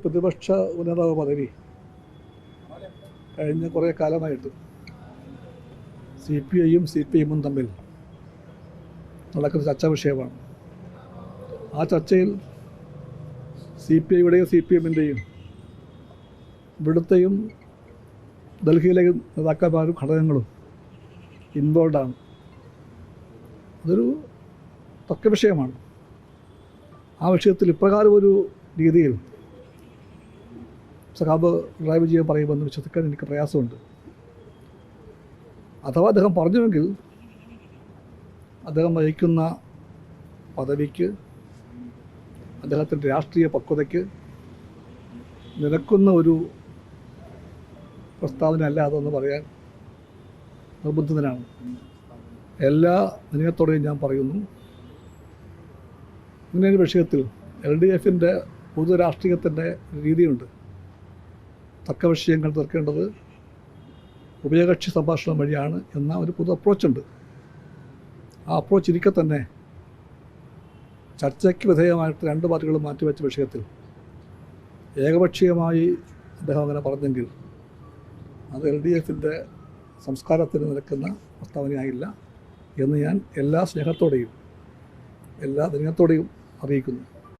പ്രതിപക്ഷ ഉന്നത പദവി കഴിഞ്ഞ കുറേ കാലമായിട്ട് CPIയും CPIഎമ്മും തമ്മിൽ നടക്കുന്ന ചർച്ചാ വിഷയമാണ്. ആ ചർച്ചയിൽ CPIയുടെയും CPMൻ്റെയും ഇവിടുത്തെയും ഡൽഹിയിലെയും നേതാക്കന്മാരും ഘടകങ്ങളും ഇൻവോൾവാണ്. അതൊരു തർക്ക വിഷയമാണ്. ആ വിഷയത്തിൽ ഇപ്രകാരം ഒരു രീതിയിൽ സഖാബ് പിണറായി വിജയൻ പറയുമെന്ന് വിശ്വസിക്കാൻ എനിക്ക് പ്രയാസമുണ്ട്. അഥവാ അദ്ദേഹം പറഞ്ഞുവെങ്കിൽ അദ്ദേഹം വഹിക്കുന്ന പദവിക്ക്, അദ്ദേഹത്തിൻ്റെ രാഷ്ട്രീയ പക്വതയ്ക്ക് നിരക്കുന്ന ഒരു പ്രസ്താവന അല്ല അതെന്ന് പറയാൻ നിർബന്ധിതനാണ്. എല്ലാ വിനയത്തോടെയും ഞാൻ പറയുന്നു, ഇങ്ങനെയൊരു വിഷയത്തിൽ LDFൻ്റെ പൊതു രാഷ്ട്രീയത്തിൻ്റെ രീതിയുണ്ട്. തർക്ക വിഷയങ്ങൾ തീർക്കേണ്ടത് ഉഭയകക്ഷി സംഭാഷണം വഴിയാണ് എന്ന ഒരു പൊതു അപ്രോച്ചുണ്ട്. ആ അപ്രോച്ച് ഇരിക്കെ തന്നെ ചർച്ചയ്ക്ക് വിധേയമായിട്ട് രണ്ട് പാർട്ടികളും മാറ്റിവെച്ച വിഷയത്തിൽ ഏകപക്ഷീയമായി അദ്ദേഹം അങ്ങനെ പറഞ്ഞെങ്കിൽ അത് LDFൻ്റെ സംസ്കാരത്തിന് നിരക്കുന്ന പ്രസ്താവനയായില്ല എന്ന് ഞാൻ എല്ലാ സ്നേഹത്തോടെയും എല്ലാ വിനയത്തോടെയും അറിയിക്കുന്നു.